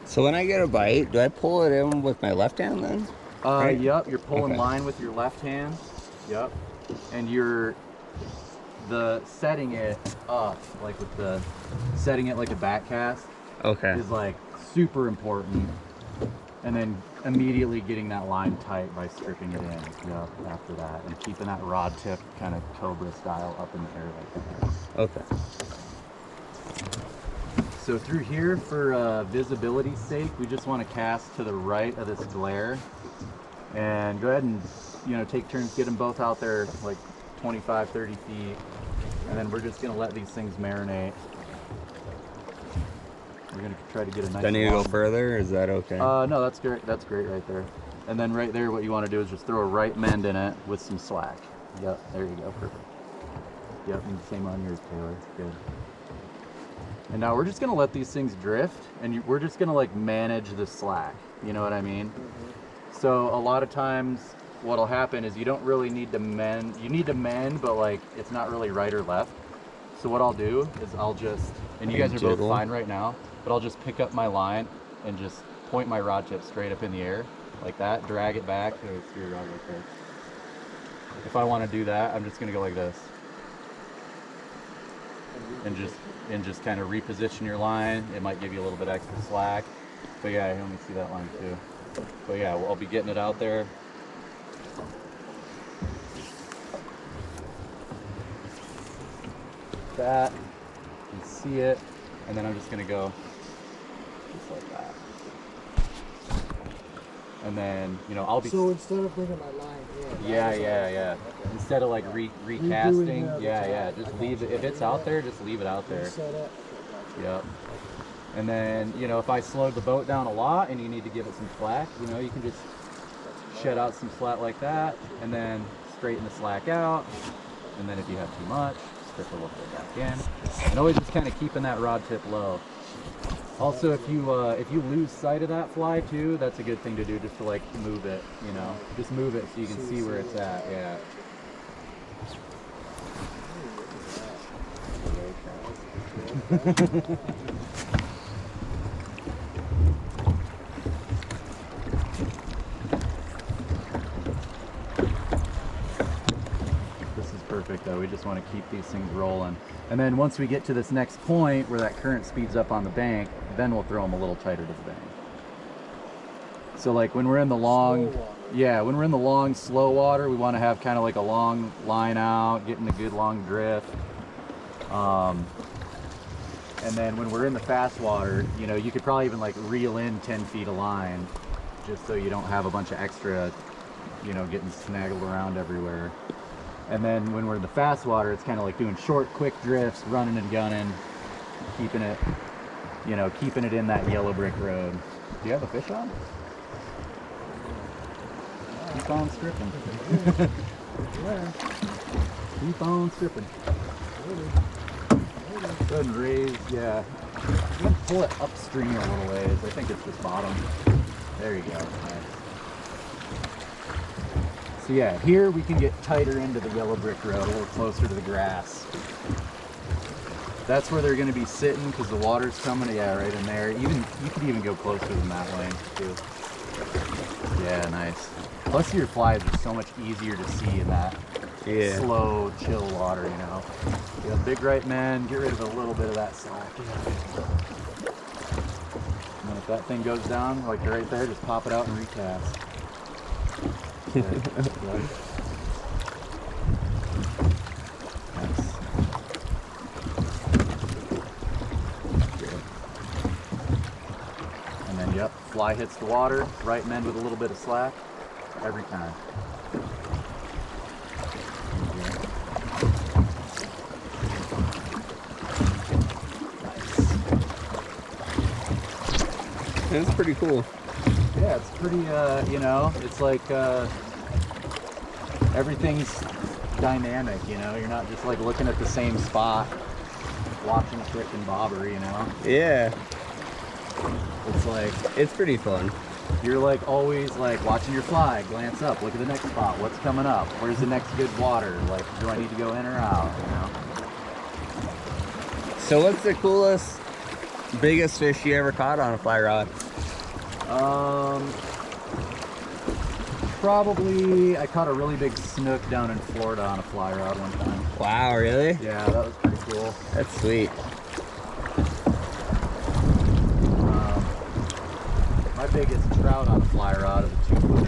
So when I get a bite, do I pull it in with my left hand then? Right? Yep, you're pulling Okay. line with your left hand. Yep. And you're setting it up, like with the setting it like a back cast Okay. is like super important. And then immediately getting that line tight by stripping it in. Yep, after that. And keeping that rod tip kind of cobra style up in the air like that. Okay. So through here, for visibility's sake, we just want to cast to the right of this glare. And go ahead and, you know, take turns, get them both out there like 25, 30 feet. And then we're just going to let these things marinate. We're going to try to get a nice Do I need to go long- further, or is that okay? No, that's great. That's great right there. And then right there, what you want to do is just throw a right mend in it with some slack. Yep, there you go. Perfect. Yep, and same on yours, Taylor. Good. And now we're just going to let these things drift, and we're just going to like manage the slack. You know what I mean? So a lot of times what'll happen is you don't really need to mend. You need to mend, but like it's not really right or left. So what I'll do is I'll just, and you guys are both Jiggle. fine right now, but I'll just pick up my line and just point my rod tip straight up in the air like that, drag it back. Oh, it's your rod right there. If I want to do that, I'm just going to go like this. And just kind of reposition your line. It might give you a little bit extra slack. But yeah, let me see that line too. But yeah, I'll be getting it out there. That, you can see it, and then I'm just gonna go just like that. And then, you know, I'll be. So instead of bringing my line in. Yeah. Instead of like recasting, Redoing the yeah. top. Just leave it. If it's out there, just leave it out there. Set up. Yep. And then, you know, if I slowed the boat down a lot and you need to give it some slack, you know, you can just shed out some slack like that, and then straighten the slack out. And then if you have too much, strip a little bit back in. And always just kind of keeping that rod tip low. Also, if you lose sight of that fly too, that's a good thing to do, just to like move it, you know, just move it so you can see where it's at. Yeah. This is perfect though. We just want to keep these things rolling. And then once we get to this next point where that current speeds up on the bank, then we'll throw them a little tighter to the bank. So like when we're in the long, when we're in the long, slow water, we want to have kind of like a long line out, getting a good long drift. And then when we're in the fast water, you know, you could probably even like reel in 10 feet of line just so you don't have a bunch of extra, you know, getting snaggled around everywhere. And then when we're in the fast water, it's kind of like doing short, quick drifts, running and gunning, keeping it, you know, keeping it in that yellow brick road. Do you have a fish on? Keep on stripping. Keep on stripping. Go ahead and raise, yeah. You can pull it upstream a little ways. I think it's just bottom. There you go. Nice. So yeah, here we can get tighter into the yellow brick road, a little closer to the grass. That's where they're going to be sitting because the water's coming. Yeah, right in there. Even you could even go closer than that length too. Yeah, nice. Plus your flies are so much easier to see in that slow, chill water, you know. You got big right man, get rid of a little bit of that slack. And then if that thing goes down, like right there, just pop it out and recast. Good. Good. Nice. Good. And then, yep, fly hits the water, right mend with a little bit of slack, every time. That's pretty cool. Yeah, it's pretty, you know, it's like everything's dynamic, you know? You're not just like looking at the same spot, watching a frickin' bobber, you know? Yeah. It's like, It's pretty fun. you're like always like watching your fly, glance up, look at the next spot, what's coming up? Where's the next good water? Like, do I need to go in or out, you know? So what's the coolest Biggest fish you ever caught on a fly rod? Probably I caught a really big snook down in Florida on a fly rod one time. Wow, really? Yeah, that was pretty cool. That's sweet. My biggest trout on a fly rod is a 2-footer.